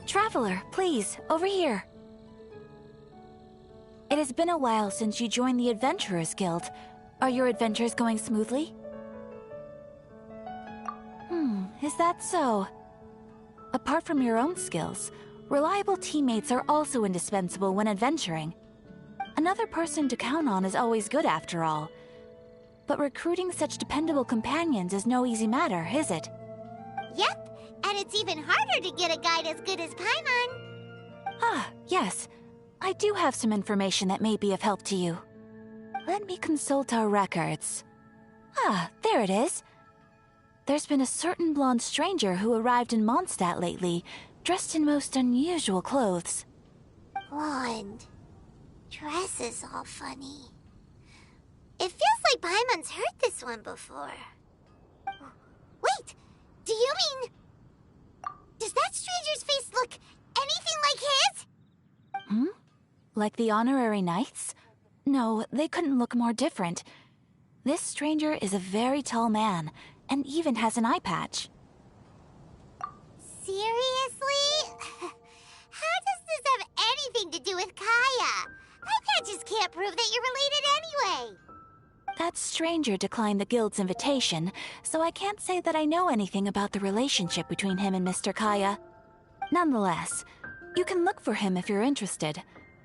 Traveler, please, over here. It has been a while since you joined the Adventurers Guild. Are your adventures going smoothly? Is that so? Apart from your own skills, reliable teammates are also indispensable when adventuring. Another person to count on is always good after all. But recruiting such dependable companions is no easy matter, is it? Yep, and it's even harder to get a guide as good as Paimon. Ah, yes. I do have some information that may be of help to you. Let me consult our records. Ah, there it is. There's been a certain blonde stranger who arrived in Mondstadt lately, dressed in most unusual clothes. Blonde. Dresses all funny. It feels like Paimon's heard this one before. Wait, do you mean... Does that stranger's face look anything like his? Like the honorary knights? No, they couldn't look more different. This stranger is a very tall man, and even has an eye patch. Seriously? How does this have anything to do with Kaya? Eye patches can't prove that you're related anyway. That stranger declined the guild's invitation, so I can't say that I know anything about the relationship between him and Mr. Kaya. Nonetheless, you can look for him if you're interested.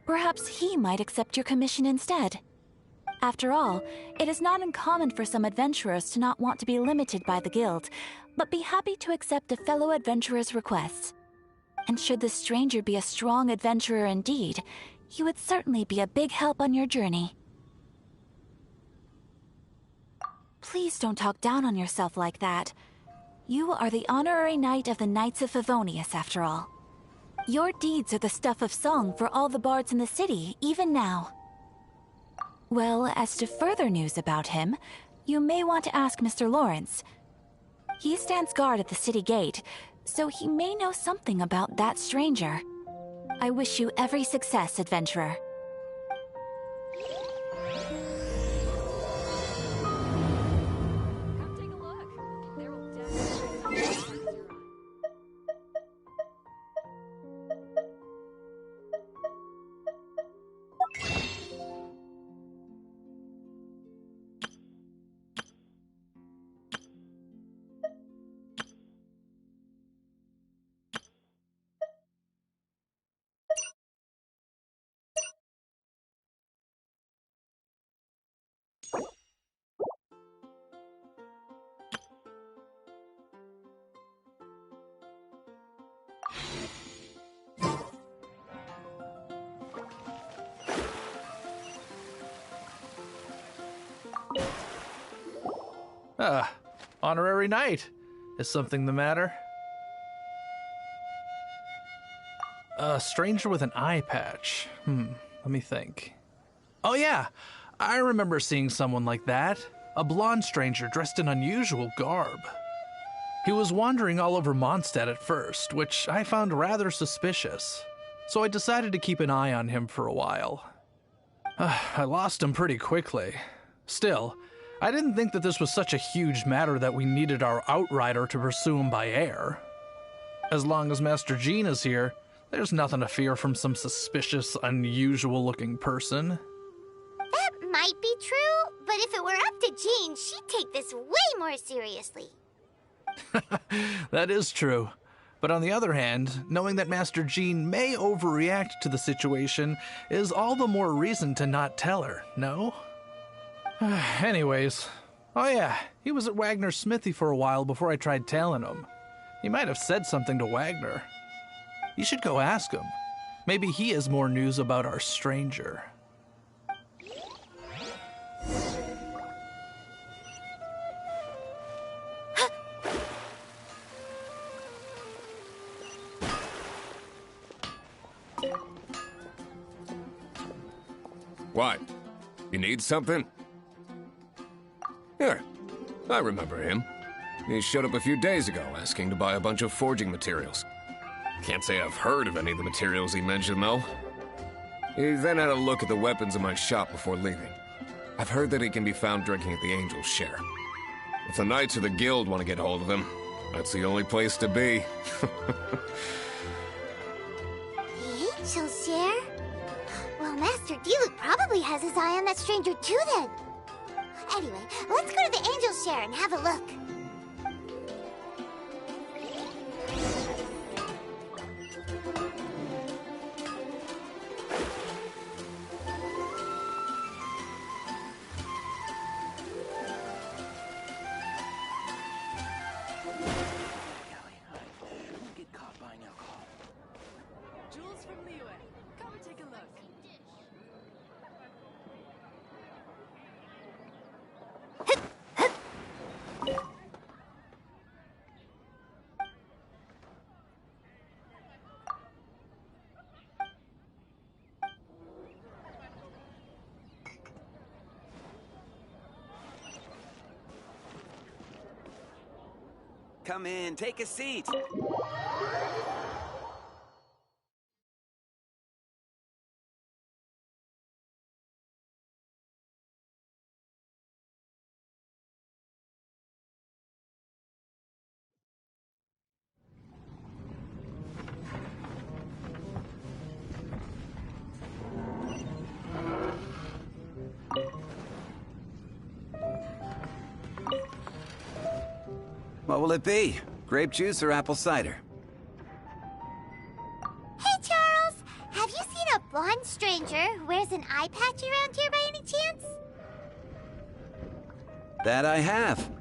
Perhaps he might accept your commission instead. After all, it is not uncommon for some adventurers to not want to be limited by the guild, but be happy to accept a fellow adventurer's requests. And should the stranger be a strong adventurer indeed, he would certainly be a big help on your journey. Please don't talk down on yourself like that. You are the honorary knight of the Knights of Favonius, after all. Your deeds are the stuff of song for all the bards in the city, even now. Well, as to further news about him, you may want to ask Mr. Lawrence. He stands guard at the city gate, so he may know something about that stranger. I wish you every success, adventurer. Come take a look. There will definitely be some Honorary knight. Is something the matter? A stranger with an eye patch. Let me think. Oh yeah, I remember seeing someone like that. A blonde stranger dressed in unusual garb. He was wandering all over Mondstadt at first, which I found rather suspicious. So I decided to keep an eye on him for a while. I lost him pretty quickly. Still, I didn't think that this was such a huge matter that we needed our outrider to pursue him by air. As long as Master Jean is here, there's nothing to fear from some suspicious, unusual-looking person. That might be true, but if it were up to Jean, she'd take this way more seriously. That is true. But on the other hand, knowing that Master Jean may overreact to the situation is all the more reason to not tell her, no? Anyways, oh yeah, he was at Wagner's smithy for a while before I tried tailing him. He might have said something to Wagner. You should go ask him. Maybe he has more news about our stranger. What? You need something? Here, I remember him. He showed up a few days ago asking to buy a bunch of forging materials. Can't say I've heard of any of the materials he mentioned, though. He then had a look at the weapons in my shop before leaving. I've heard that he can be found drinking at the Angel's Share. If the Knights of the Guild want to get hold of him, that's the only place to be. Angel's share? Well, Master Diluc probably has his eye on that stranger too then. Anyway, let's go to the Angel's share and have a look. Jules from Liyue. Come and take a look. Come in, take a seat. What will it be? Grape juice or apple cider? Hey, Charles! Have you seen a blonde stranger who wears an eye patch around here by any chance? That I have.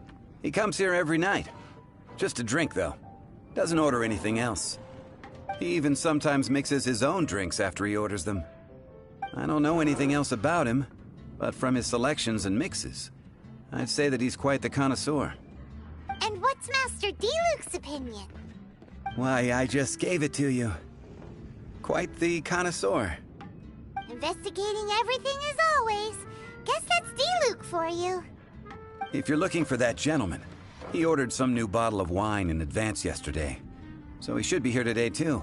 He comes here every night. Just to drink, though. Doesn't order anything else. He even sometimes mixes his own drinks after he orders them. I don't know anything else about him, but from his selections and mixes, I'd say that he's quite the connoisseur. And what's Master Diluc's opinion? Why, I just gave it to you. Quite the connoisseur. Investigating everything as always. Guess that's Diluc for you. If you're looking for that gentleman, he ordered some new bottle of wine in advance yesterday. So he should be here today, too.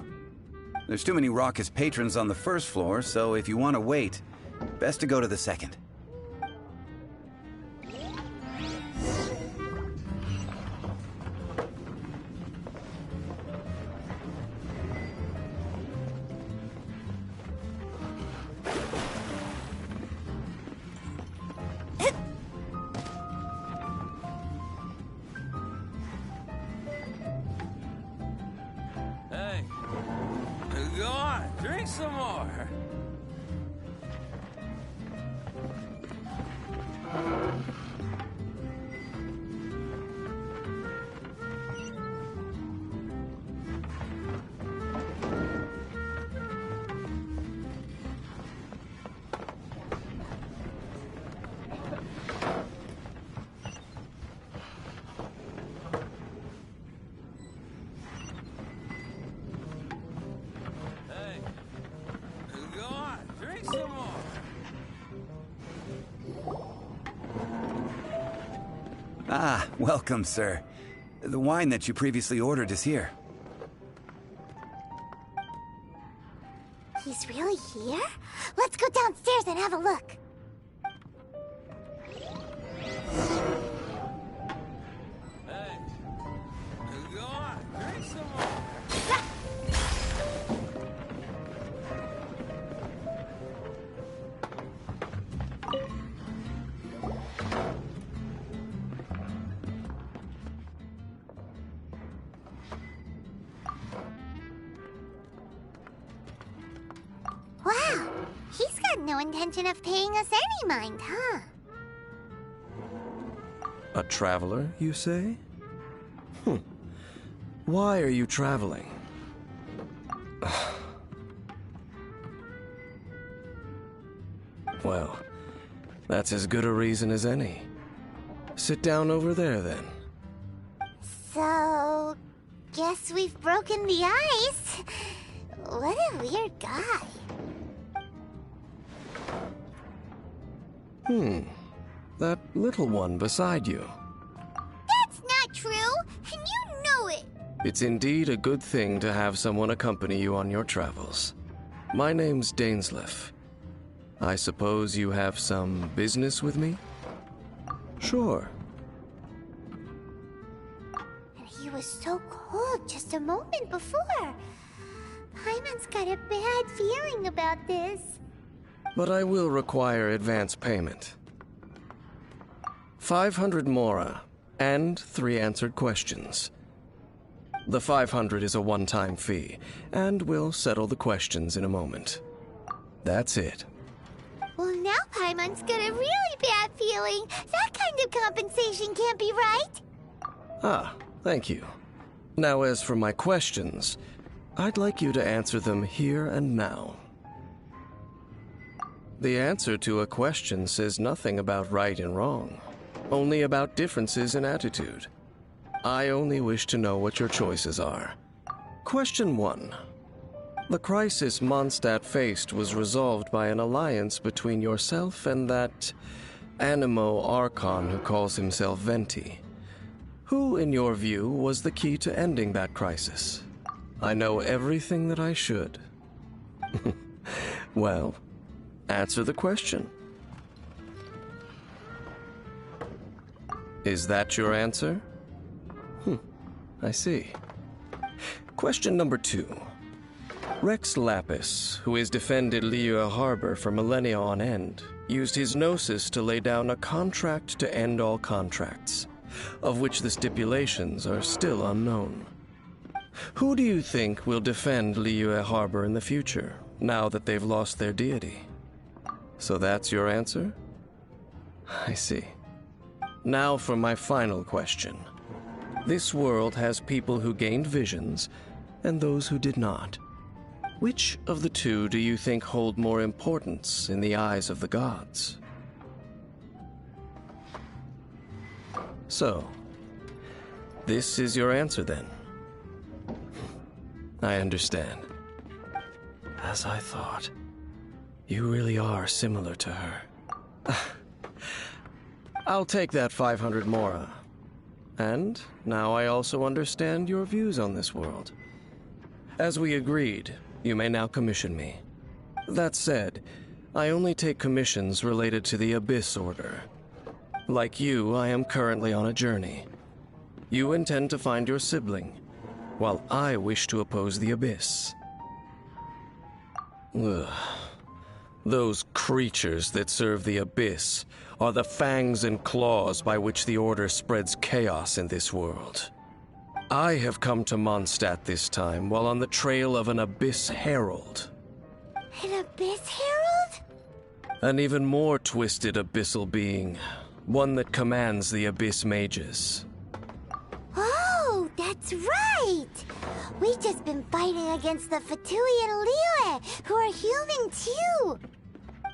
There's too many raucous patrons on the first floor, so if you want to wait, best to go to the second. Hey, go on, drink some more. Hey, go on, drink some more. Ah, welcome, sir. The wine that you previously ordered is here. He's really here? Let's go downstairs and have a look. Hey, go on, drink some more. Wow, he's got no intention of paying us any mind, huh? A traveler, you say? Why are you traveling? Well, that's as good a reason as any. Sit down over there, then. So, guess we've broken the ice. What a weird guy. That little one beside you. That's not true, and you know it. It's indeed a good thing to have someone accompany you on your travels. My name's Dainsleif. I suppose you have some business with me? Sure. And he was so cold just a moment before. Paimon's got a bad feeling about this. But I will require advance payment. 500 mora, and 3 answered questions. The 500 is a one-time fee, and we'll settle the questions in a moment. That's it. Well, now Paimon's got a really bad feeling. That kind of compensation can't be right. Ah, thank you. Now, as for my questions, I'd like you to answer them here and now. The answer to a question says nothing about right and wrong, only about differences in attitude. I only wish to know what your choices are. Question 1. The crisis Mondstadt faced was resolved by an alliance between yourself and that Animo Archon who calls himself Venti. Who, in your view, was the key to ending that crisis? I know everything that I should. Well, answer the question. Is that your answer? I see. Question number 2. Rex Lapis, who has defended Liyue Harbor for millennia on end, used his gnosis to lay down a contract to end all contracts, of which the stipulations are still unknown. Who do you think will defend Liyue Harbor in the future, now that they've lost their deity? So that's your answer? I see. Now for my final question. This world has people who gained visions, and those who did not. Which of the two do you think hold more importance in the eyes of the gods? So, this is your answer then? I understand. As I thought. You really are similar to her. I'll take that 500 mora. And now I also understand your views on this world. As we agreed, you may now commission me. That said, I only take commissions related to the Abyss Order. Like you, I am currently on a journey. You intend to find your sibling, while I wish to oppose the Abyss. Ugh. Those creatures that serve the Abyss are the fangs and claws by which the Order spreads chaos in this world. I have come to Mondstadt this time while on the trail of an Abyss Herald. An Abyss Herald? An even more twisted abyssal being, one that commands the Abyss Mages. Oh, that's right! We've just been fighting against the Fatui and Liyue, who are human too!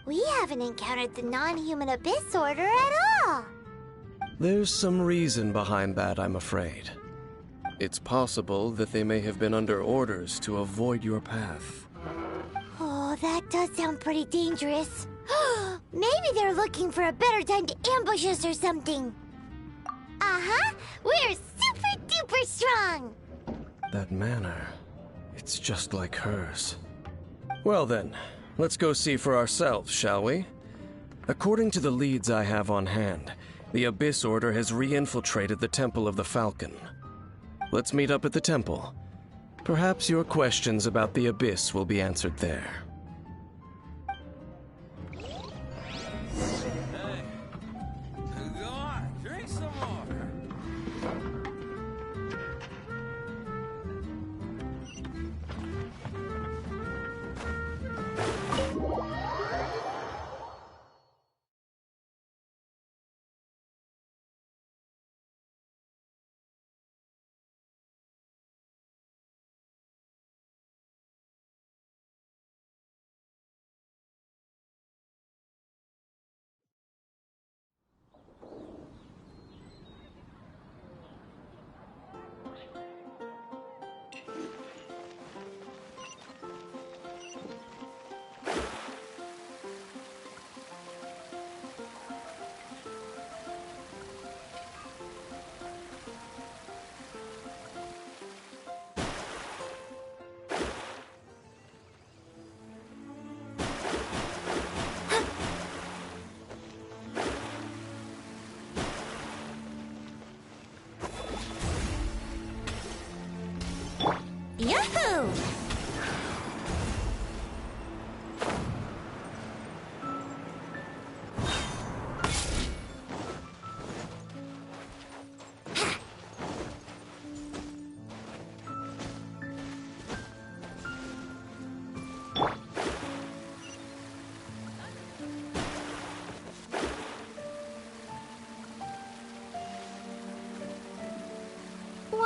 We haven't encountered the non-human Abyss Order at all! There's some reason behind that, I'm afraid. It's possible that they may have been under orders to avoid your path. Oh, that does sound pretty dangerous. Maybe they're looking for a better time to ambush us or something. Uh-huh! We're super duper strong! That manner, it's just like hers. Well then, let's go see for ourselves, shall we? According to the leads I have on hand, the Abyss Order has re-infiltrated the Temple of the Falcon. Let's meet up at the temple. Perhaps your questions about the Abyss will be answered there.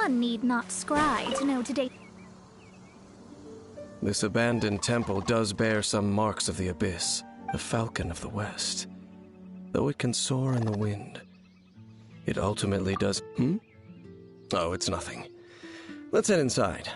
One need not scry to know today. This abandoned temple does bear some marks of the abyss, the falcon of the west. Though it can soar in the wind, it ultimately does... Oh, it's nothing. Let's head inside.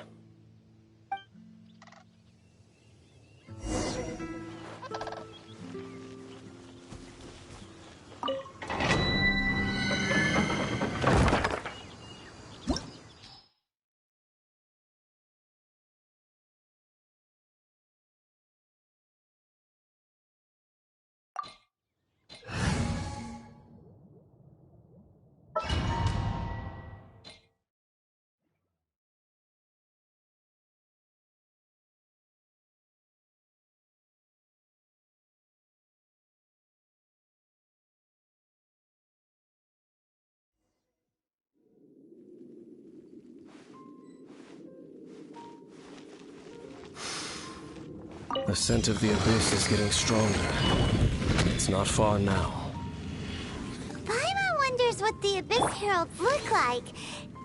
The scent of the abyss is getting stronger. It's not far now. Paimon wonders what the Abyss Heralds look like.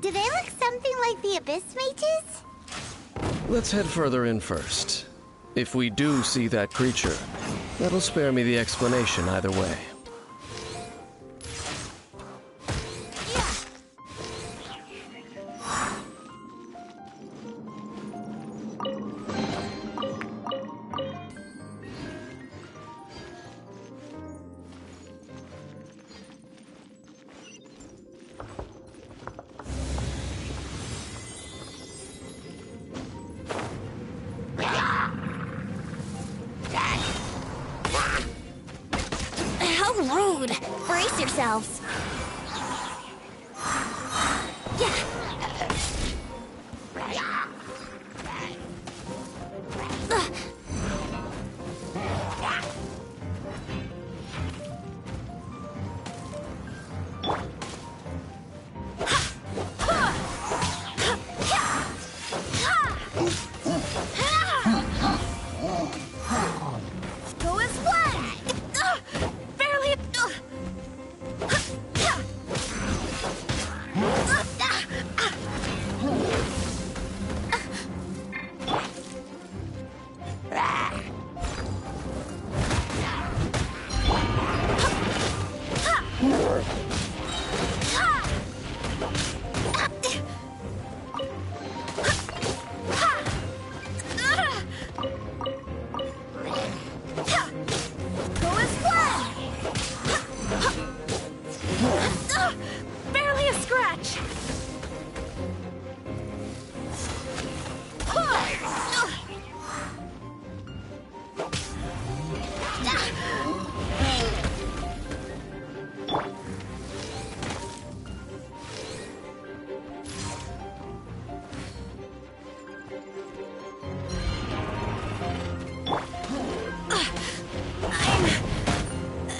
Do they look something like the Abyss Mages? Let's head further in first. If we do see that creature, that'll spare me the explanation either way. Rude! Brace yourselves! Go as planned! Barely... Go as planned! Barely a scratch!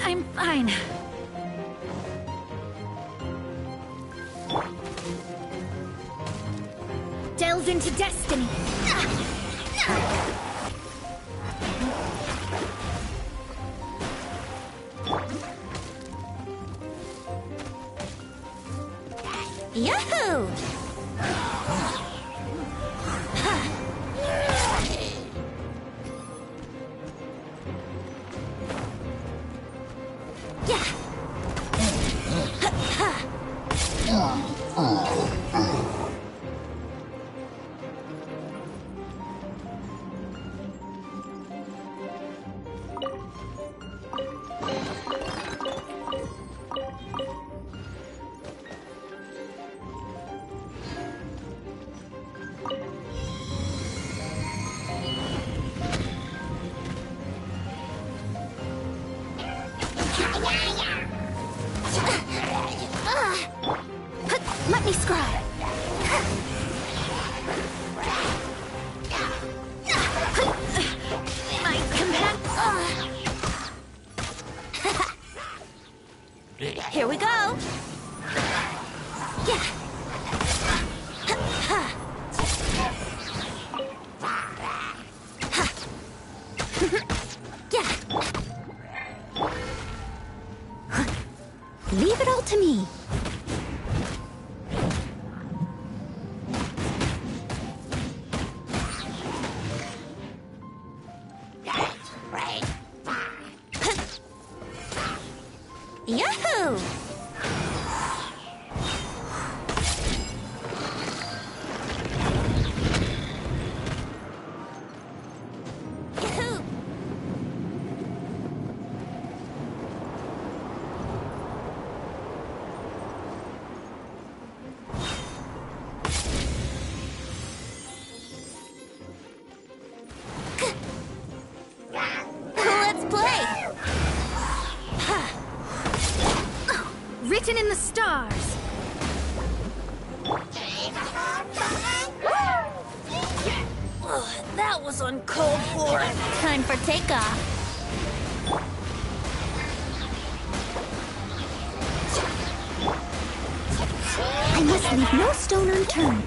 I'm fine. Delve into destiny. Yahoo! Let me scry. My companion. Here we go! Leave it all to me. Yahoo! Yahoo! Let's play! Written in the stars. That was uncalled for. Time for takeoff. I must leave no stone unturned.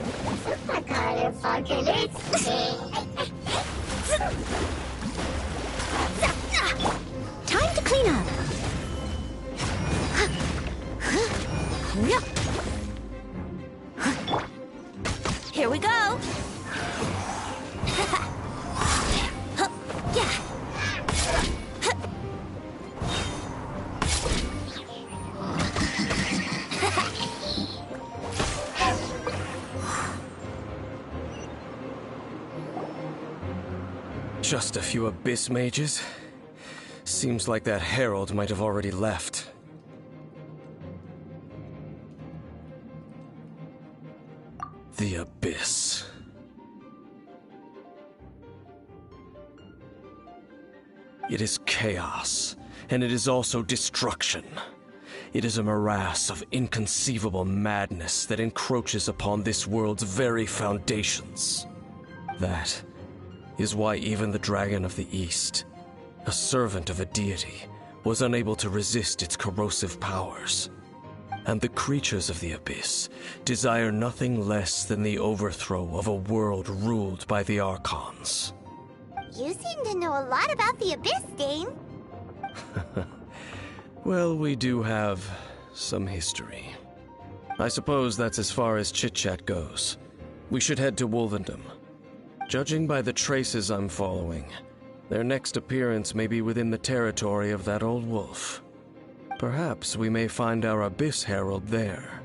Time to clean up. Here we go. Just a few abyss mages? Seems like that herald might have already left. The abyss. It is chaos, and it is also destruction. It is a morass of inconceivable madness that encroaches upon this world's very foundations. That is why even the Dragon of the East, a servant of a deity, was unable to resist its corrosive powers. And the creatures of the Abyss desire nothing less than the overthrow of a world ruled by the Archons. You seem to know a lot about the Abyss, Dane. Well, we do have some history. I suppose that's as far as chit-chat goes. We should head to Wolvendom. Judging by the traces I'm following, their next appearance may be within the territory of that old wolf. Perhaps we may find our Abyss Herald there.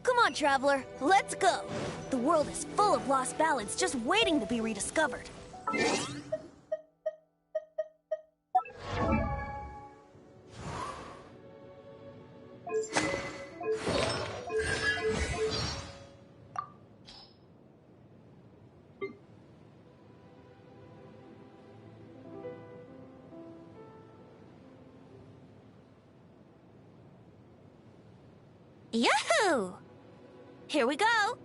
Come on, Traveler, let's go. The world is full of lost ballads just waiting to be rediscovered. Yahoo! Here we go.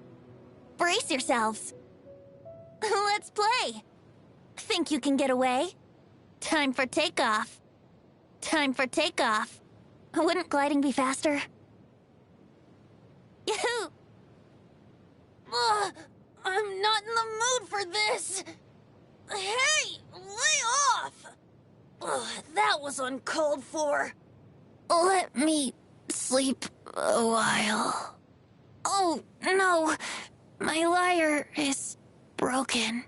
Brace yourselves. Let's play. Think you can get away? Time for takeoff. Time for takeoff. Wouldn't gliding be faster? Yahoo! I'm not in the mood for this. Hey, lay off! That was uncalled for. Let me sleep a while. Oh, no. My lyre is broken.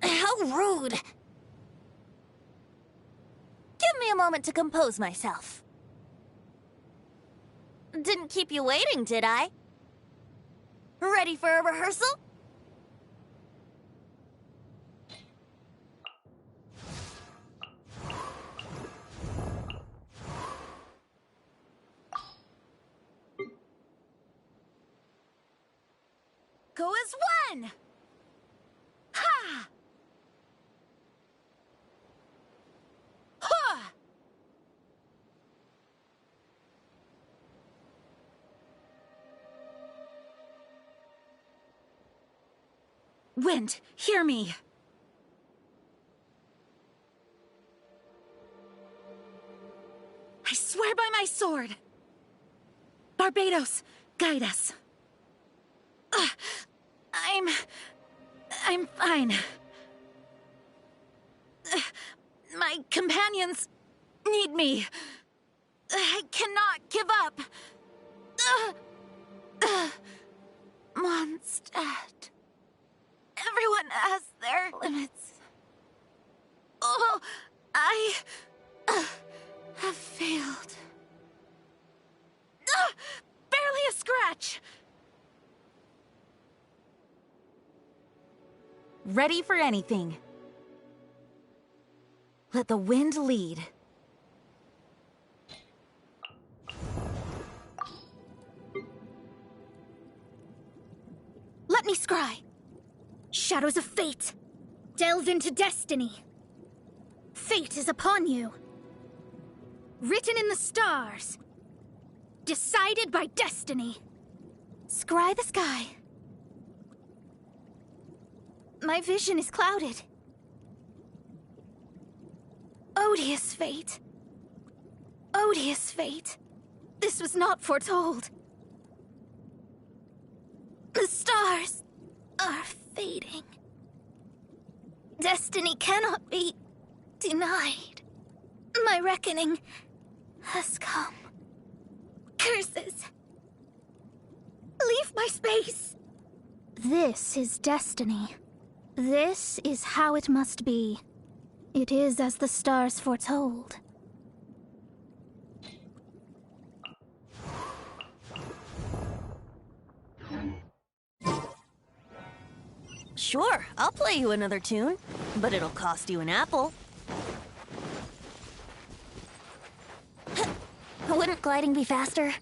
How rude! Give me a moment to compose myself. Didn't keep you waiting, did I? Ready for a rehearsal? Go as one! Ha! Ha! Wind, hear me. I swear by my sword. Barbados, guide us. I'm fine. My companions need me. I cannot give up. Mondstadt. Everyone has their limits. Oh, I have failed. Barely a scratch. Ready for anything. Let the wind lead. Let me scry. Shadows of fate. Delve into destiny. Fate is upon you. Written in the stars. Decided by destiny. Scry the sky. My vision is clouded. Odious fate. Odious fate. This was not foretold. The stars are fading. Destiny cannot be denied. My reckoning has come. Curses. Leave my space. This is destiny. This is how it must be. It is as the stars foretold. Sure, I'll play you another tune, but it'll cost you an apple. Wouldn't gliding be faster?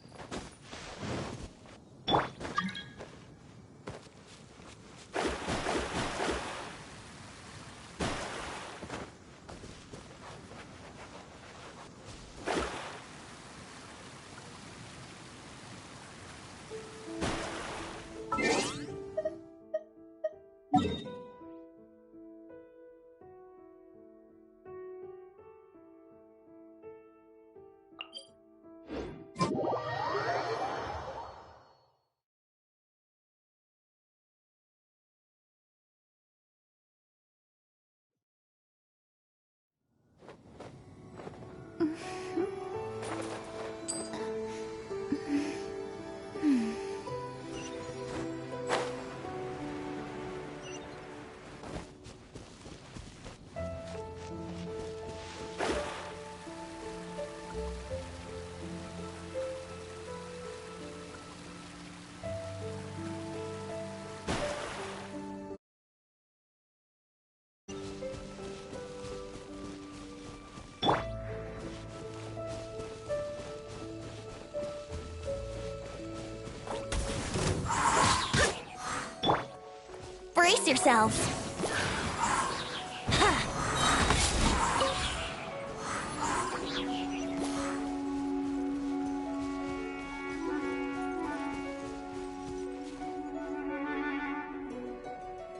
Brace yourselves.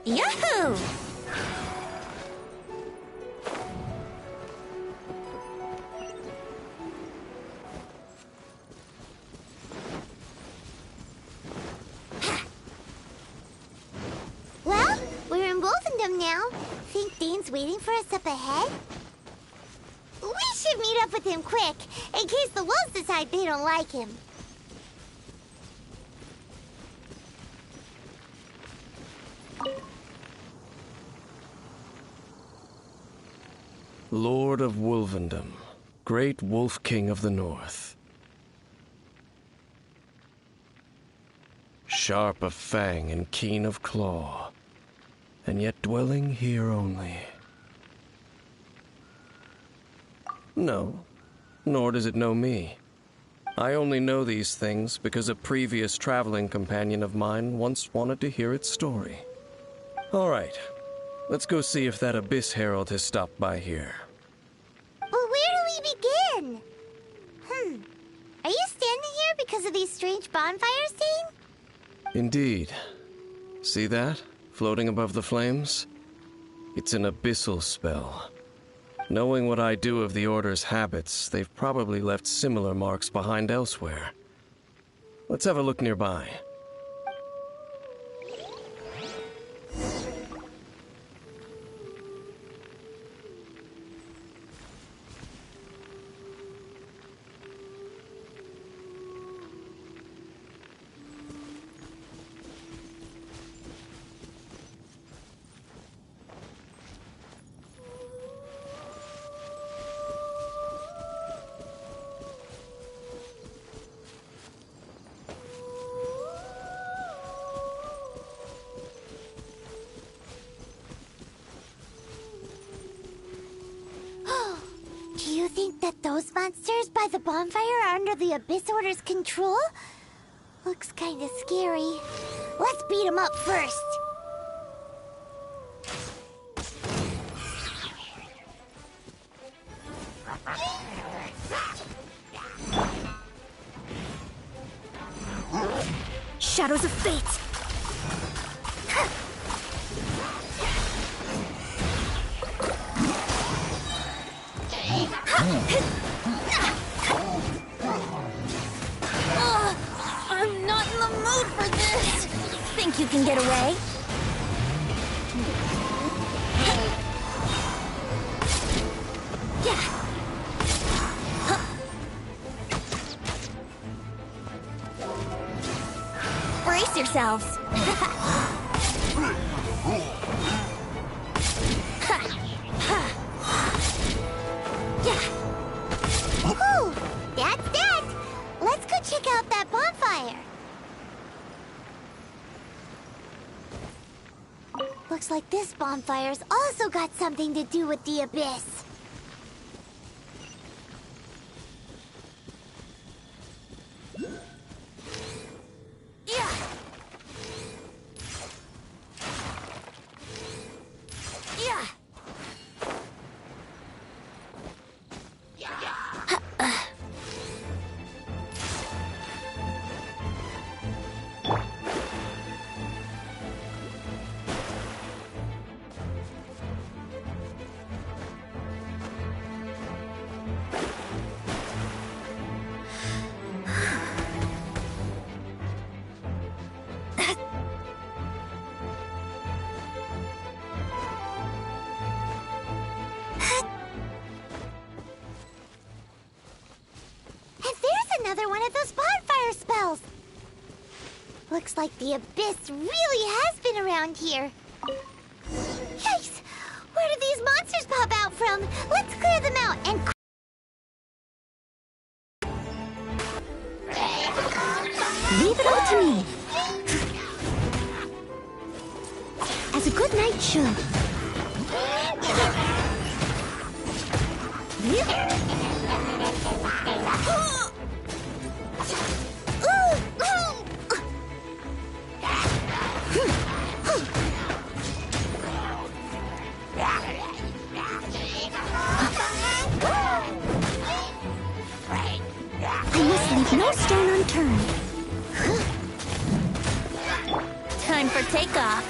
Yahoo! Well, we're in Wolfendom now. Think Dane's waiting for us up ahead? We should meet up with him quick, in case the wolves decide they don't like him. Lord of Wolvendom, Great Wolf King of the North. Sharp of fang and keen of claw, and yet dwelling here only. No, nor does it know me. I only know these things because a previous traveling companion of mine once wanted to hear its story. All right, let's go see if that Abyss Herald has stopped by here. But where do we begin? Are you standing here because of these strange bonfires, Dane? Indeed. See that? Floating above the flames? It's an abyssal spell. Knowing what I do of the Order's habits, they've probably left similar marks behind elsewhere. Let's have a look nearby. Do you think that those monsters by the bonfire are under the Abyss Order's control? Looks kinda scary. Let's beat them up first. Shadows of Fate! I'm not in the mood for this! Think you can get away? Brace yourselves! Whew, that's that! Let's go check out that bonfire. Looks like this bonfire's also got something to do with the Abyss. Another one of those bonfire spells! Looks like the Abyss really has been around here. Yikes! Where did these monsters pop out from? Let's clear them out and... Leave it all to me. As a good knight should. I must leave no stone unturned. Time for takeoff.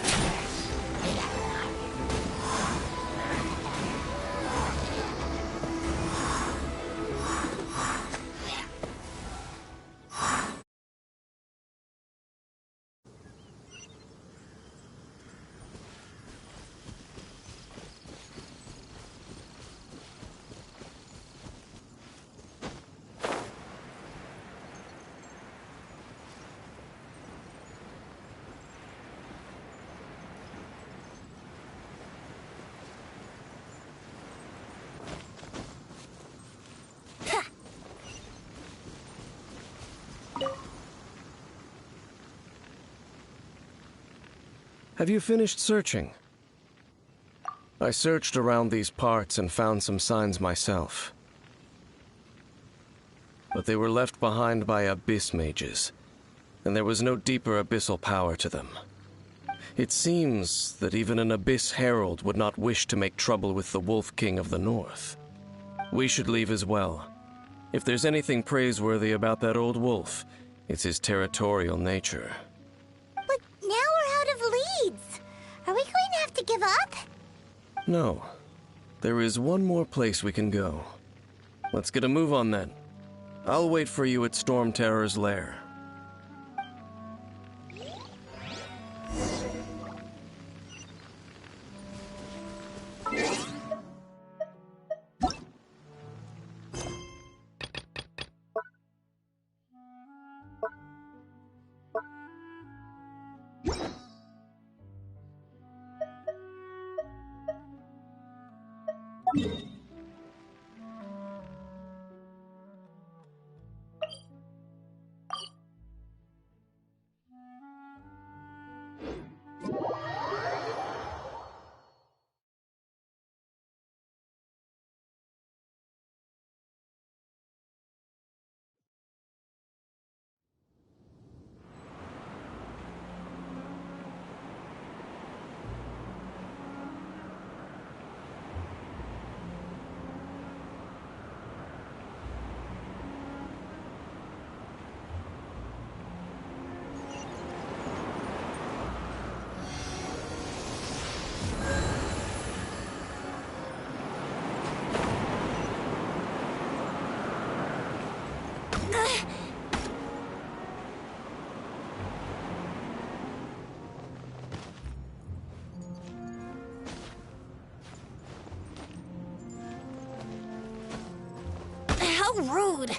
Have you finished searching? I searched around these parts and found some signs myself. But they were left behind by abyss mages, and there was no deeper abyssal power to them. It seems that even an abyss herald would not wish to make trouble with the Wolf King of the North. We should leave as well. If there's anything praiseworthy about that old wolf, it's his territorial nature. But now we're out of leads. Are we going to have to give up? No. There is one more place we can go. Let's get a move on then. I'll wait for you at Storm Terror's lair. How rude!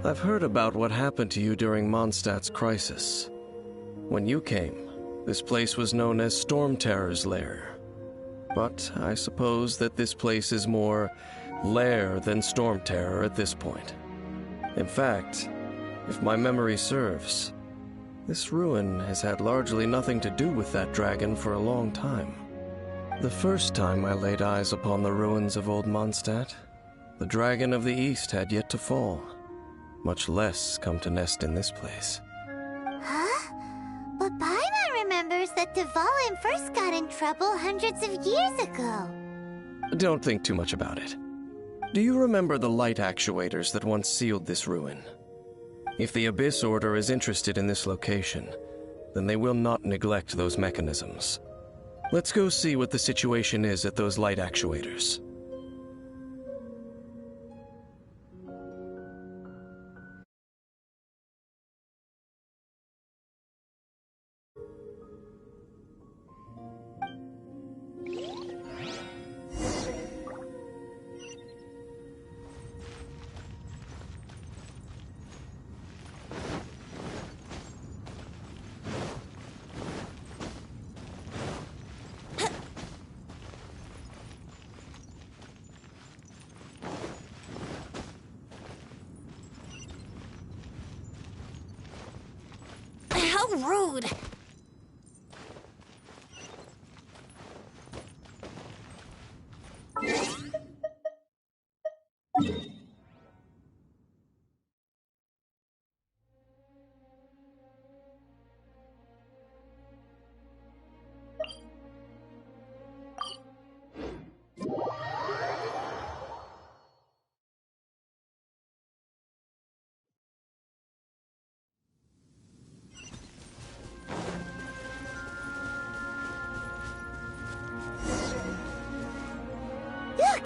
I've heard about what happened to you during Mondstadt's crisis. When you came, this place was known as Storm Terror's Lair. But I suppose that this place is more lair than Storm Terror at this point. In fact, if my memory serves, this ruin has had largely nothing to do with that dragon for a long time. The first time I laid eyes upon the ruins of Old Mondstadt, the Dragon of the East had yet to fall, much less come to nest in this place. Huh? But Paimon remembers that Dvalin first got in trouble hundreds of years ago. Don't think too much about it. Do you remember the light actuators that once sealed this ruin? If the Abyss Order is interested in this location, then they will not neglect those mechanisms. Let's go see what the situation is at those light actuators. How rude! Look!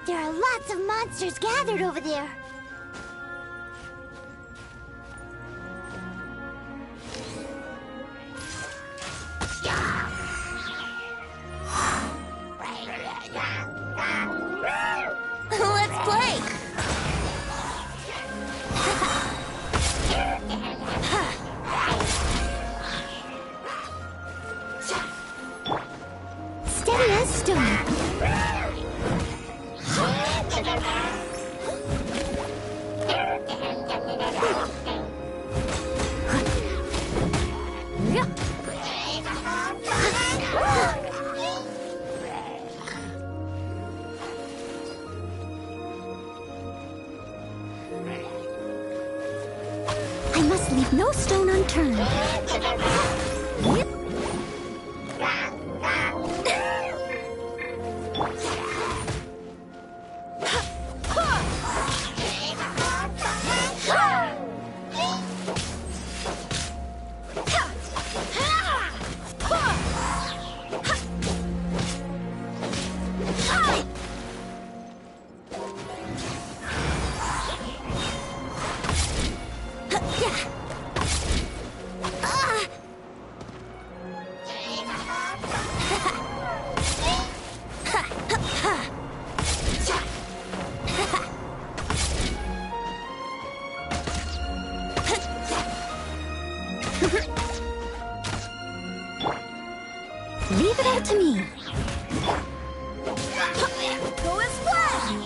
There are lots of monsters gathered over there. Let's play! Steady as stone. I must leave no stone unturned. Leave it all to me. Go as planned!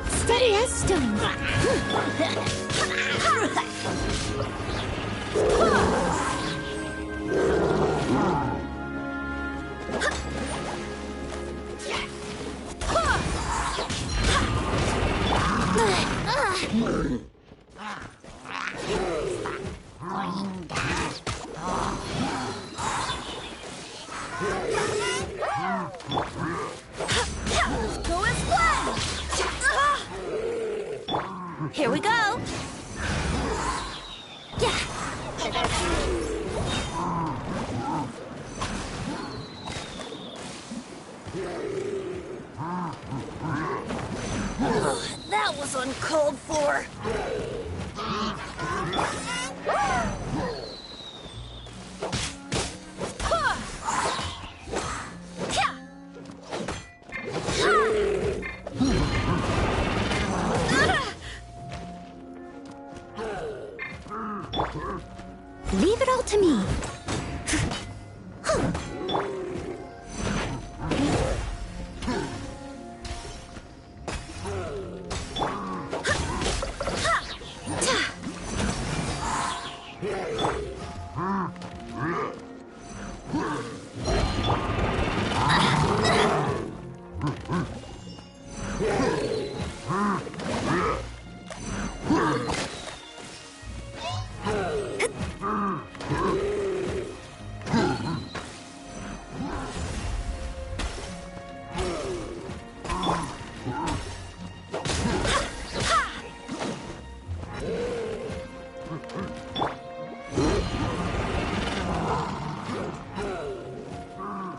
Steady as stone. Go as planned! Here we go. uncalled for! Leave it all to me.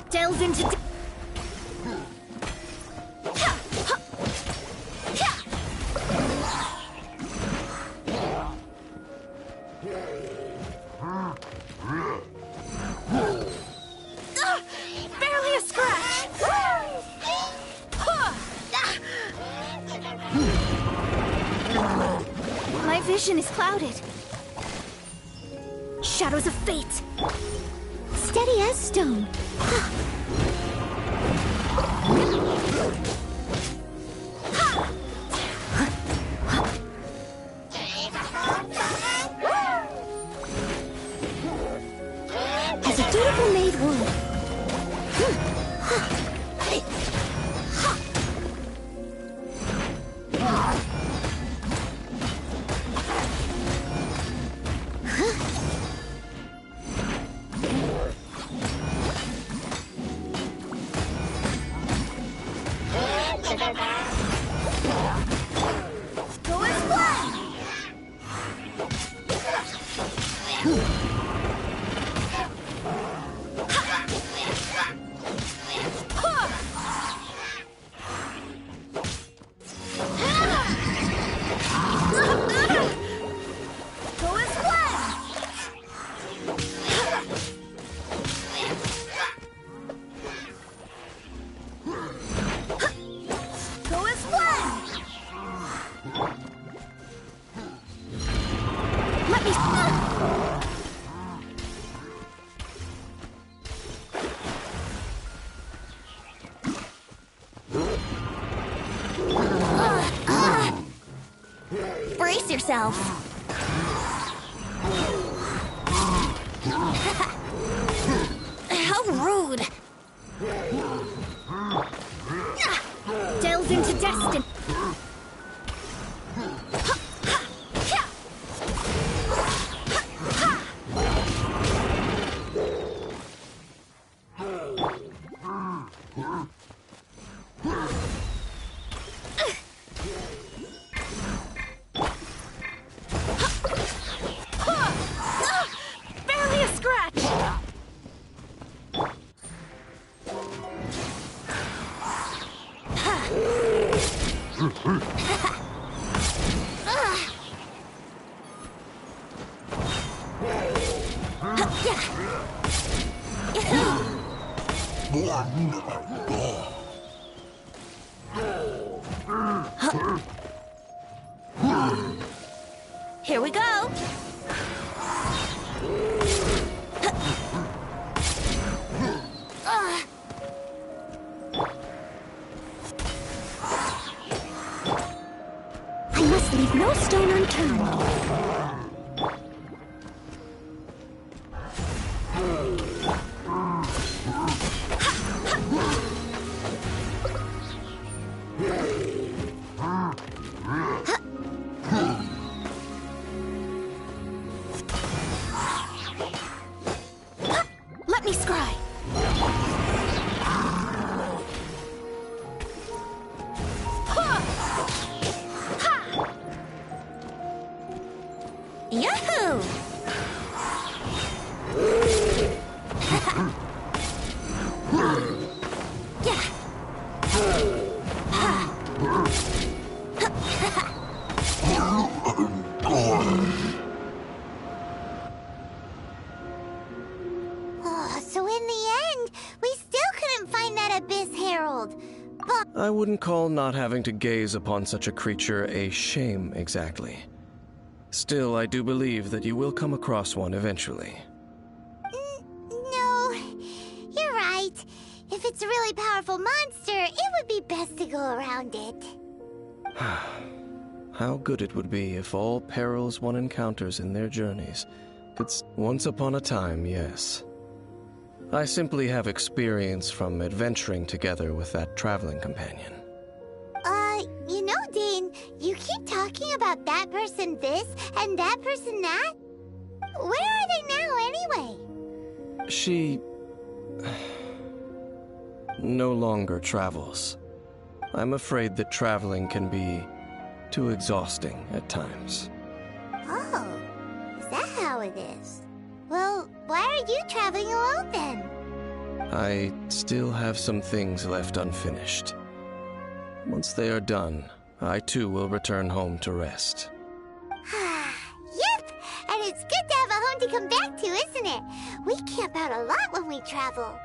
Delves into... Barely a scratch! My vision is clouded. Shadows of fate. Steady as stone. As a dutiful maid would. Go and fly! Go and fly! Go and fly! Let me... Brace yourself. How rude. Delves into destiny. Barely a scratch! Here we go. I must leave no stone unturned. Let me scry! Yahoo! So in the end, we still couldn't find that Abyss Herald. But I wouldn't call not having to gaze upon such a creature a shame exactly. Still, I do believe that you will come across one eventually. no, you're right. If it's a really powerful monster, it would be best to go around it. How good it would be if all perils one encounters in their journeys could... Once upon a time, yes. I simply have experience from adventuring together with that traveling companion. You know, Dane, you keep talking about that person this and that person that. Where are they now, anyway? She... no longer travels. I'm afraid that traveling can be too exhausting at times. Oh, is that how it is? Well, why are you traveling alone then? I still have some things left unfinished. Once they are done, I too will return home to rest. Yep, and it's good to have a home to come back to, isn't it? We camp out a lot when we travel.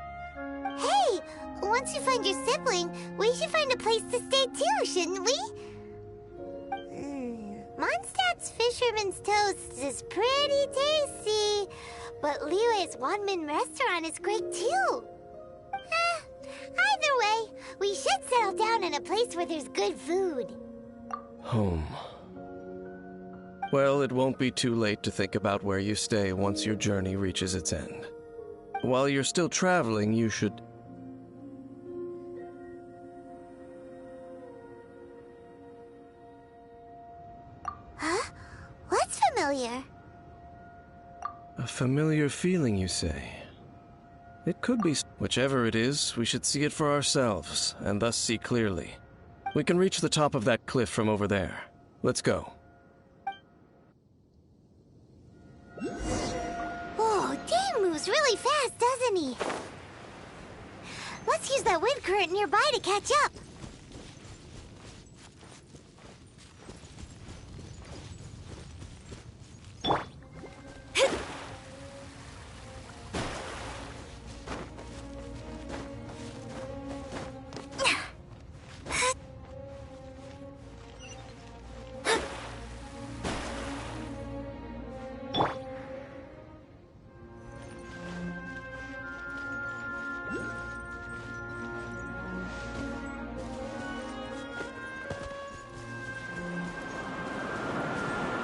Hey, once you find your sibling, we should find a place to stay too, shouldn't we? Mondstadt's Fisherman's Toast is pretty tasty, but Liyue's one-man restaurant is great too. Either way, we should settle down in a place where there's good food. Home. Well, it won't be too late to think about where you stay once your journey reaches its end. While you're still traveling, you should... Huh? What's familiar? A familiar feeling, you say? It could be... Whichever it is, we should see it for ourselves, and thus see clearly. We can reach the top of that cliff from over there. Let's go. Whoa, Dane moves really fast, doesn't he? Let's use that wind current nearby to catch up.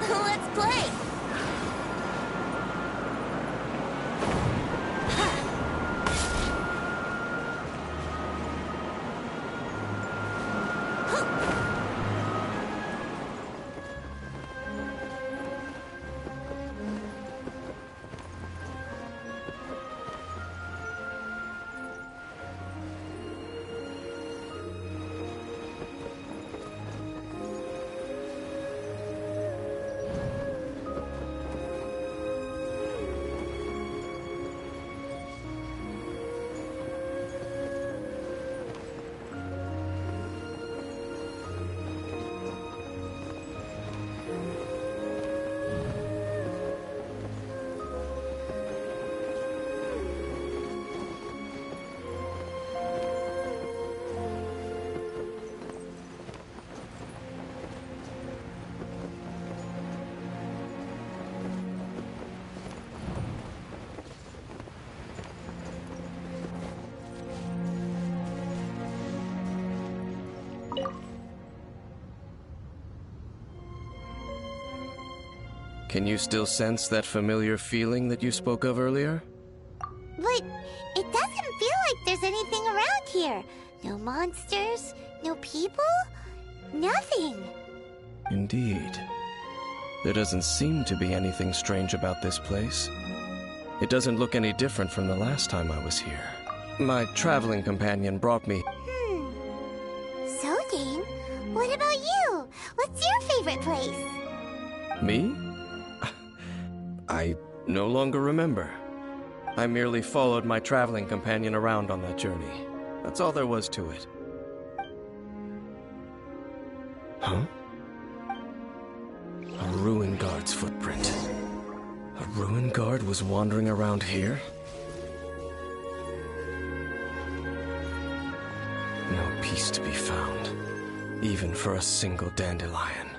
Let's play! Can you still sense that familiar feeling that you spoke of earlier? But it doesn't feel like there's anything around here. No monsters, no people, nothing. Indeed. There doesn't seem to be anything strange about this place. It doesn't look any different from the last time I was here. My traveling companion brought me... So, Dane, what about you? What's your favorite place? Me? I no longer remember. I merely followed my traveling companion around on that journey. That's all there was to it. Huh? A ruin guard's footprint. A ruin guard was wandering around here? No peace to be found, even for a single dandelion.